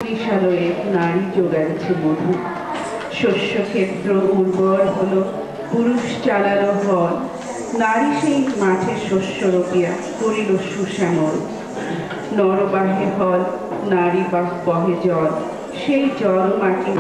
বিশালয়ে নারী যোগাচ্ছে মধু। শস্যক্ষেত্র উর্বর হলো, পুরুষ চালালো হল, নারী সেই মাঠে শস্য রোপিয়া করিল সুশ্যামল। নরবাহে হল, নারী বহে জল, সেই জল মাটি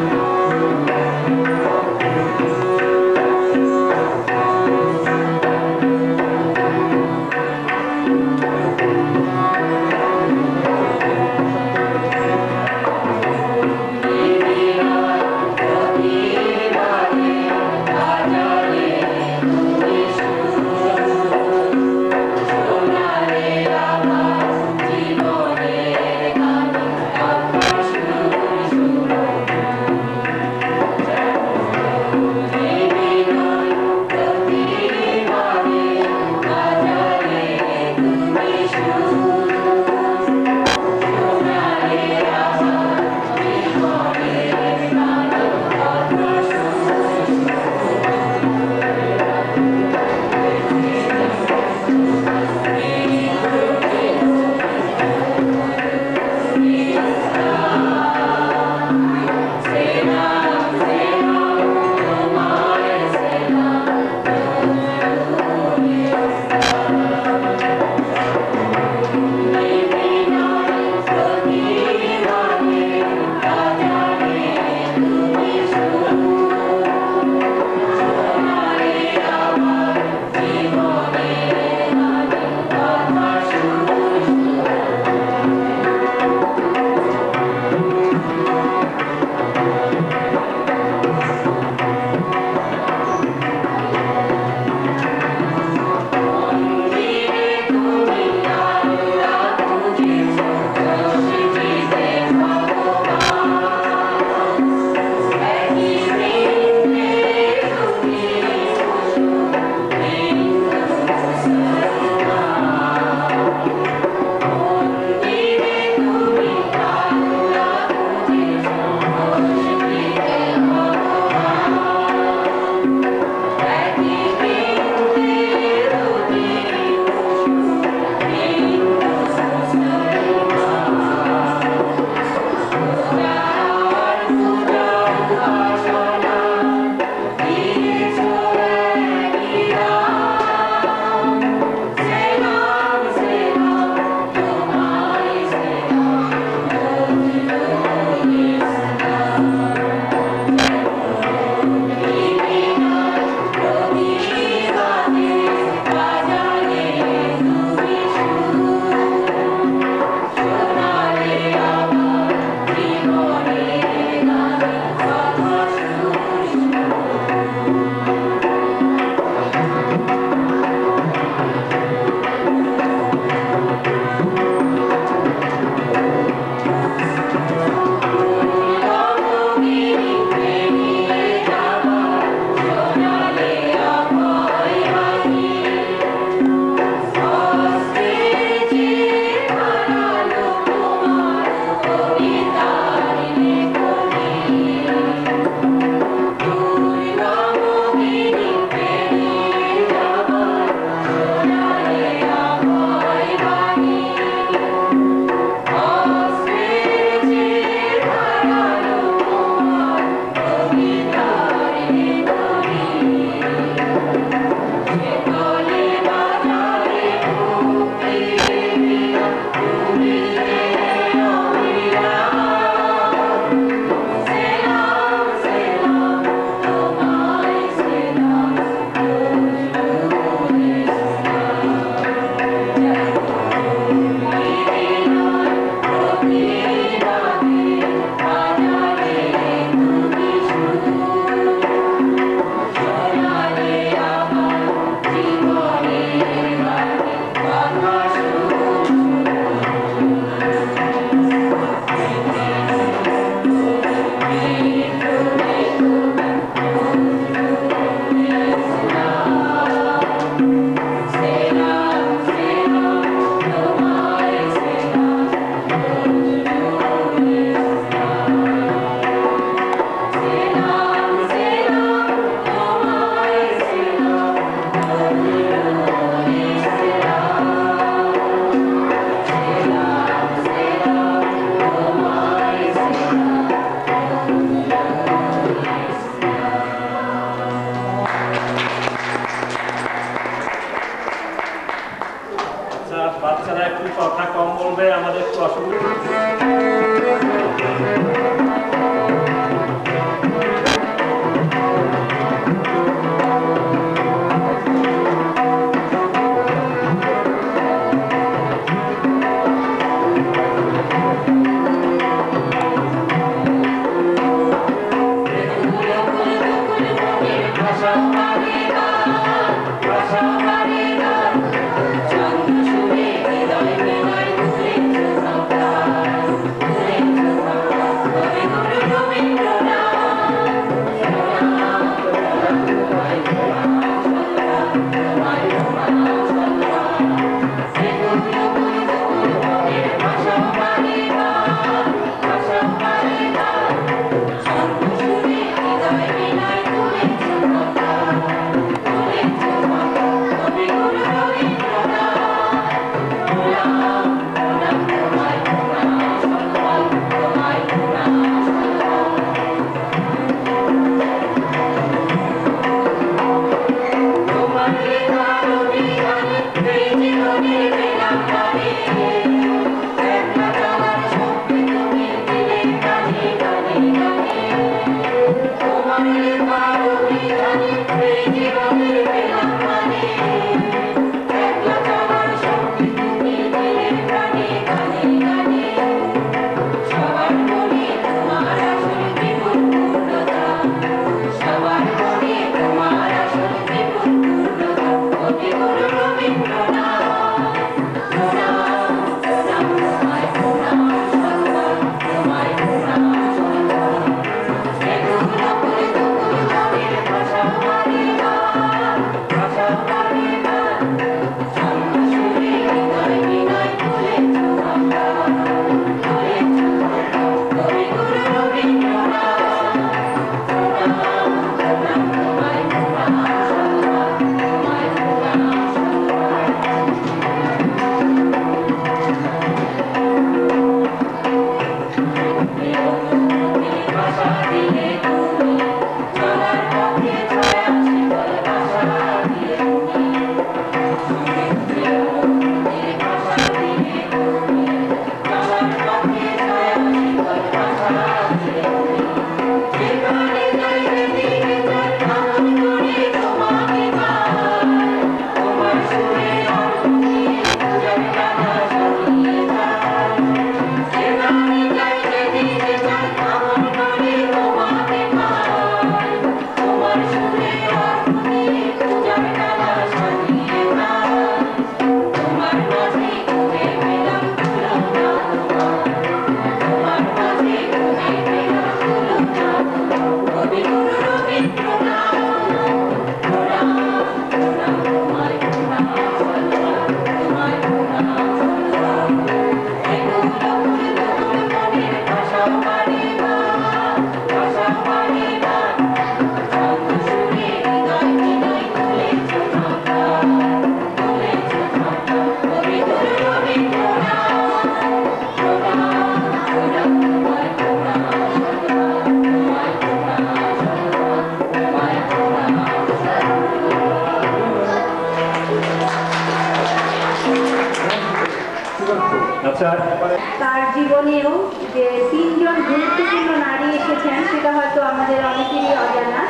তার জীবনেও যে তিনজন গুরুত্বপূর্ণ নারী এসেছেন সেটা হয়তো আমাদের অনেকেরই অজানা,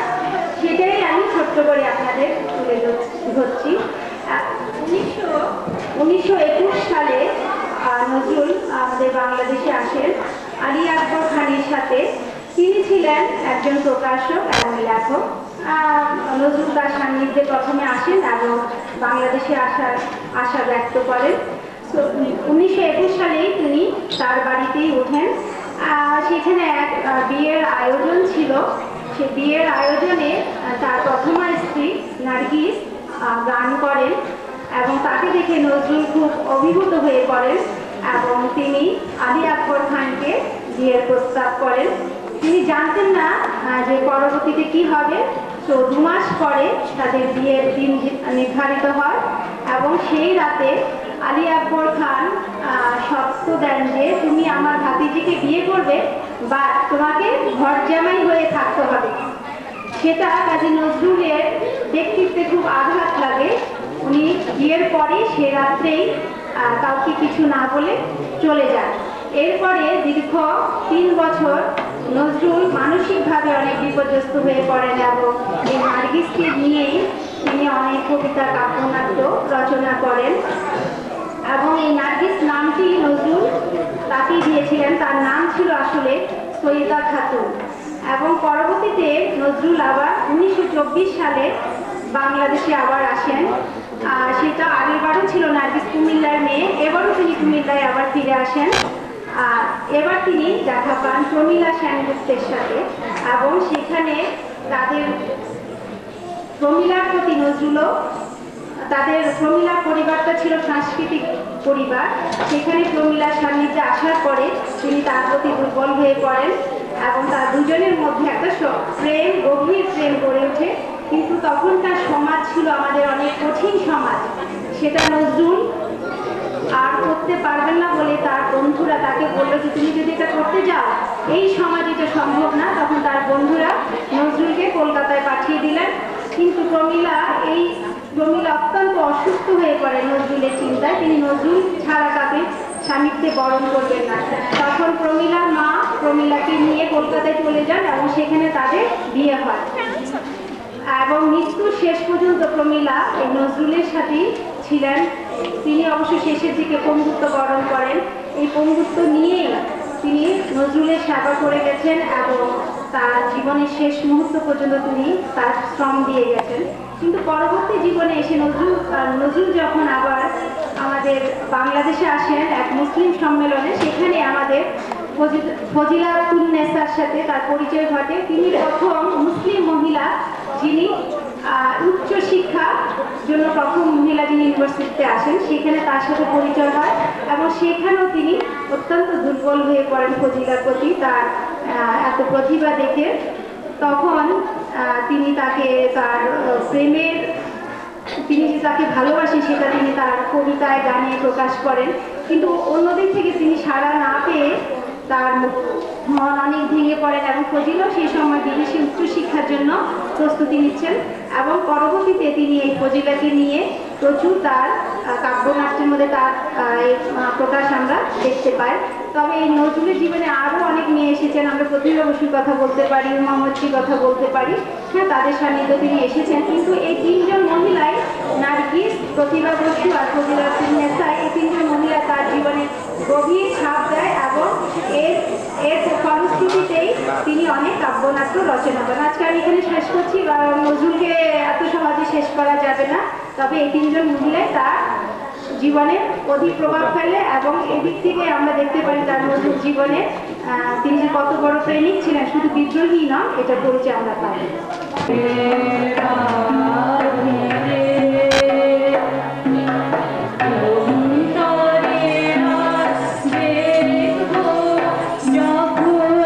সেটাই আমি ছোট্ট করে আপনাদের তুলে ধরছি। 1921 সালে নজরুল আমাদের বাংলাদেশে আসেন আলী আকবর খানের সাথে। তিনি ছিলেন একজন প্রকাশক এবং লেখক। নজরুল তার সান্নিধ্যে প্রথমে আসেন এবং বাংলাদেশে আশা ব্যক্ত করেন। 1921 সালেই তিনি তার বাড়িতেই ওঠেন। সেখানে এক বিয়ের আয়োজন ছিল। সে বিয়ের আয়োজনে তার প্রথমা স্ত্রী নার্গিস গান করেন এবং তাকে দেখে নজরুল খুব অভিভূত হয়ে পড়েন এবং তিনি আলী আকবর খানকে বিয়ের প্রস্তাব করেন। তিনি জানতেন না যে পরবর্তীতে কি হবে। তো 2 মাস পরে তাদের বিয়ের দিন নির্ধারিত হয় এবং সেই রাতে আলী আকবর খান শর্ত দেন যে তুমি আমার ভাতিজিকে বিয়ে করবে বা তোমাকে ঘর জামাই হয়ে থাকতে হবে। সেটা কাজী নজরুলের ব্যক্তিত্বে খুব আঘাত লাগে। উনি বিয়ের পরে সে রাত্রেই কাউকে কিছু না বলে চলে যান। এরপরে দীর্ঘ 3 বছর নজরুল মানসিকভাবে অনেক বিপর্যস্ত হয়ে পড়েন এবং এই নার্গিসকে নিয়েই তিনি অনেক কবিতা কাব্যনাট্য রচনা করেন এবং এই নার্গিস নামটি নজরুল তাকেই দিয়েছিলেন। তার নাম ছিল আসলে সৈয়দা খাতুন। এবং পরবর্তীতে নজরুল আবার 1924 সালে বাংলাদেশে আবার আসেন। সেটা আগেরবারও ছিল নার্গিস কুমিল্লার মেয়ে, এবারও তিনি কুমিল্লায় আবার ফিরে আসেন। এবার তিনি দেখা পান প্রমীলা সেনগুপ্তের সাথে এবং সেখানে তাদের প্রমীলার প্রতি নজরুলও তাদের প্রমীলার পরিবারটা ছিল সাংস্কৃতিক পরিবার। সেখানে প্রমীলার সান্নিধ্যে আসার পরে তিনি তার প্রতি দুর্বল হয়ে পড়েন এবং তার দুজনের মধ্যে একটা প্রেম, গভীর প্রেম গড়ে ওঠে। কিন্তু তখনকার সমাজ ছিল আমাদের অনেক কঠিন সমাজ, সেটা নজরুল আর করতে পারবেন না বলে তার বন্ধুরা তাকে বলল যে তুমি যদি এটা করতে যাও এই সমাজ এটা সম্ভব না। তখন তার বন্ধুরা নজরুলকে কলকাতায় পাঠিয়ে দিলেন। কিন্তু প্রমীলা অত্যন্ত অসুস্থ হয়ে পড়ে নজরুলের চিন্তায়। তিনি নজরুল ছাড়া কাকে স্বামীকে বরণ করবেন না। তখন প্রমীলার মা প্রমীলাকে নিয়ে কলকাতায় চলে যান এবং সেখানে তাদের বিয়ে হয় এবং মৃত্যুর শেষ পর্যন্ত প্রমীলা এই নজরুলের সাথেই ছিলেন। তিনি অবশ্য শেষের দিকে পঙ্গুত্ব বরণ করেন। এই পঙ্গুত্ব নিয়েই তিনি নজরুলের সেবা করে গেছেন এবং তার জীবনের শেষ মুহূর্ত পর্যন্ত তিনি তার শ্রম দিয়ে গেছেন। কিন্তু পরবর্তী জীবনে এসে নজরুল যখন আবার আমাদের বাংলাদেশে আসেন এক মুসলিম সম্মেলনে, সেখানে আমাদের ফজিলাতুন্নেসার সাথে তার পরিচয় ঘটে। তিনি প্রথম মুসলিম মহিলা যিনি উচ্চ শিক্ষার জন্য প্রথম মহিলা যিনি ইউনিভার্সিটিতে আসেন, সেখানে তার সাথে পরিচয় হয় এবং সেখানেও তিনি অত্যন্ত দুর্বল হয়ে পড়েন ফজিলার প্রতি তার এত প্রতিভা দেখে। তখন তিনি তাকে তার প্রেমের তিনি যে তাকে ভালোবাসেন সেটা তিনি তার কবিতায় গানে প্রকাশ করেন। কিন্তু অন্যদিক থেকে তিনি সাড়া না পেয়ে তার মন অনেক ভেঙে পড়েন এবং ফজিলাও সেই সময় বিদেশে উচ্চশিক্ষার জন্য প্রস্তুতি নিচ্ছেন এবং পরবর্তীতে তিনি এই ফজিলাকে নিয়ে প্রচুর তার কাব্যনাট্যের মধ্যে তার প্রকাশ আমরা দেখতে পাই। তবে এই নজরুলের জীবনে আরও অনেক মেয়ে এসেছেন। আমরা প্রতিভা বসুর কথা বলতে পারি, মোহাম্মদজির কথা বলতে পারি, হ্যাঁ তাদের সান্নিধ্যে তিনি এসেছেন। কিন্তু এই 3 জন মহিলাই নার্গিস, প্রতিভা বসু আর ফজিলাতুন্নেসা, এই 3 জন মহিলা তার জীবনে গভীর ছাপ দেয় এবং এর ফলশ্রুতিতেই তিনি অনেক কাব্যনাট্য রচনা করেন। আজকে আমি এখানে শেষ করছি, নজরুলকে এত সহজে শেষ করা যাবে না। তবে এই 3 জন মহিলাই তার জীবনে অধিক প্রভাব ফেলে এবং এদিক থেকে আমরা দেখতে পারি তার নজরুল জীবনে তিনি যে কত বড় প্রেমিক ছিলেন, শুধু বিদ্রোহী নন, এটা পরিচয় আমরা পাই। যখন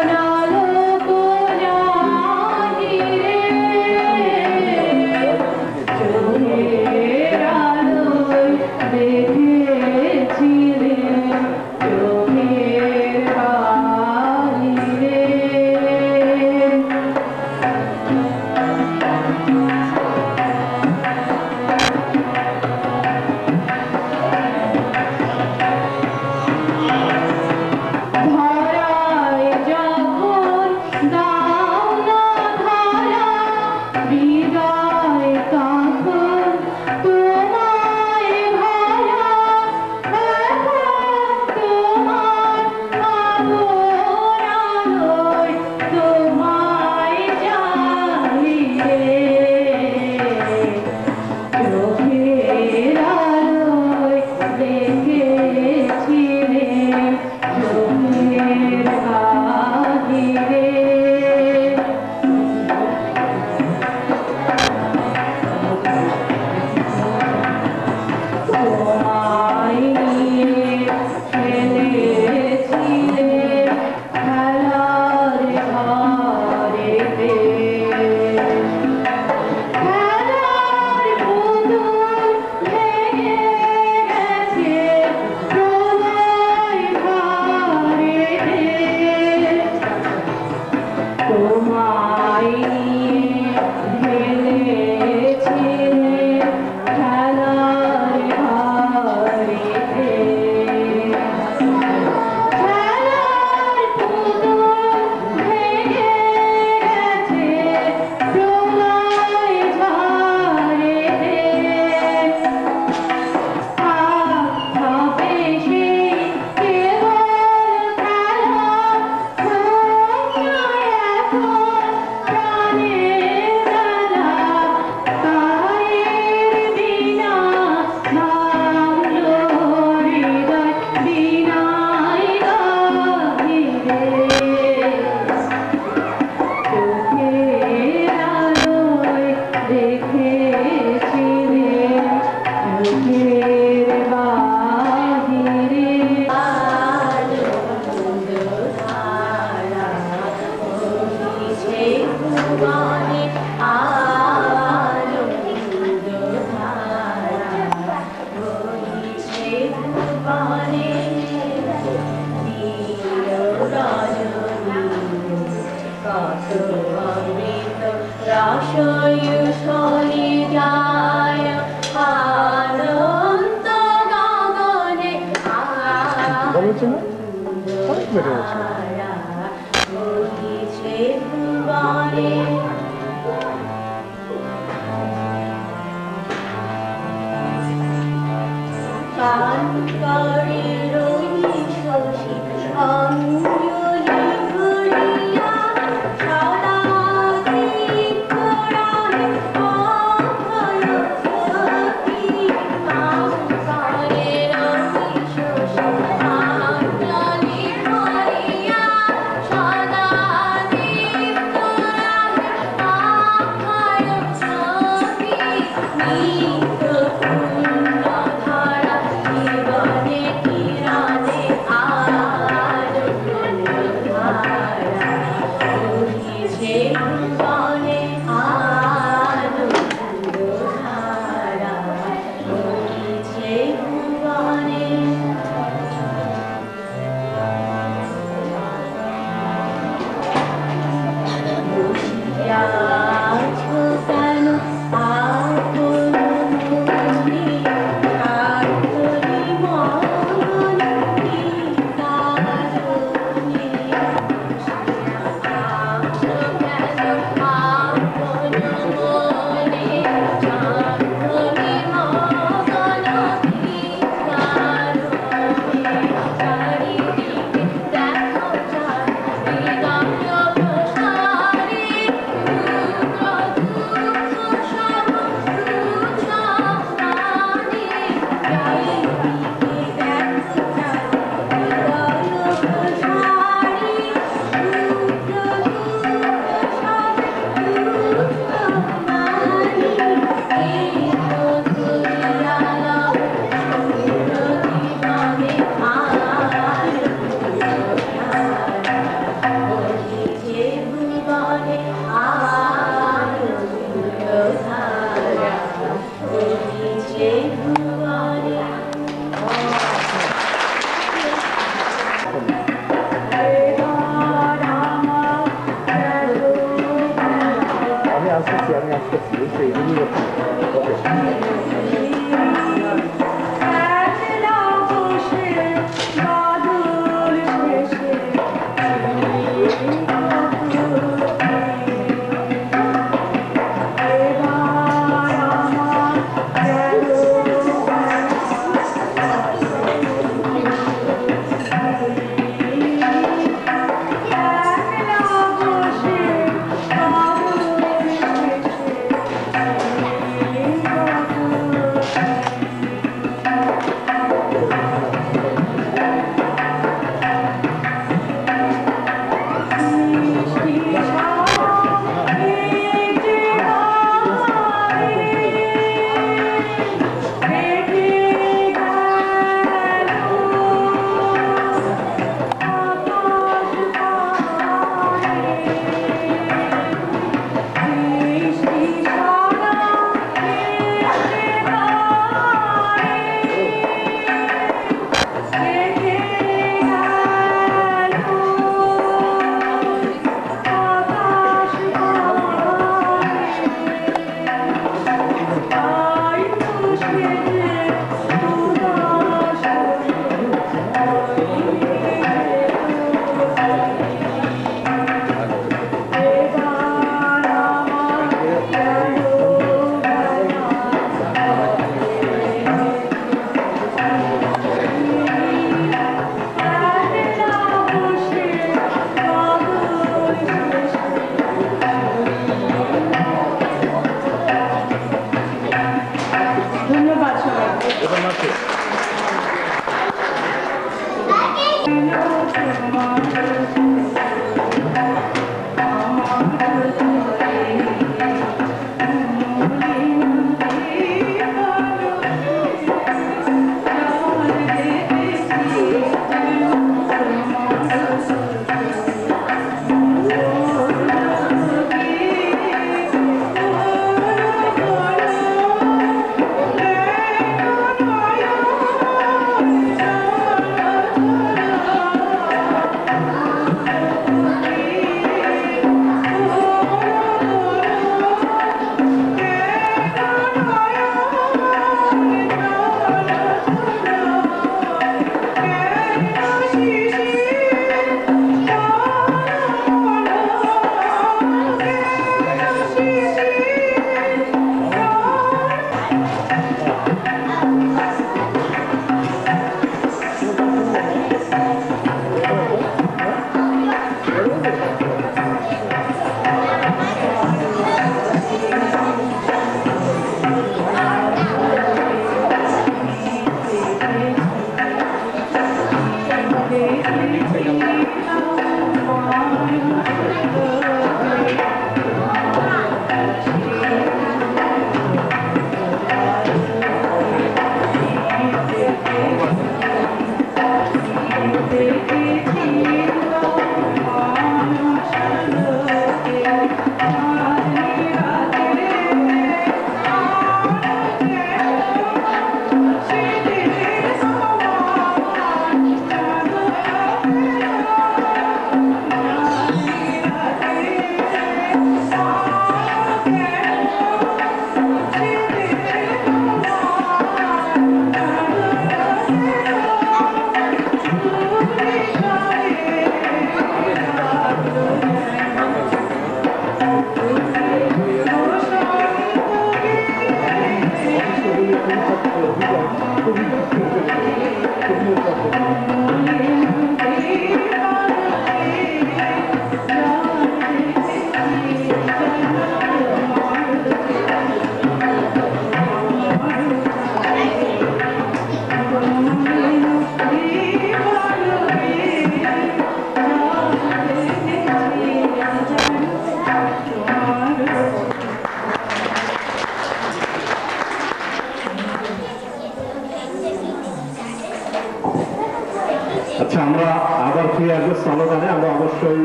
আচ্ছা, আমরা আবার ফিরে আসবো স্লোগানে। আমরা অবশ্যই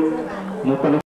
মোতালেব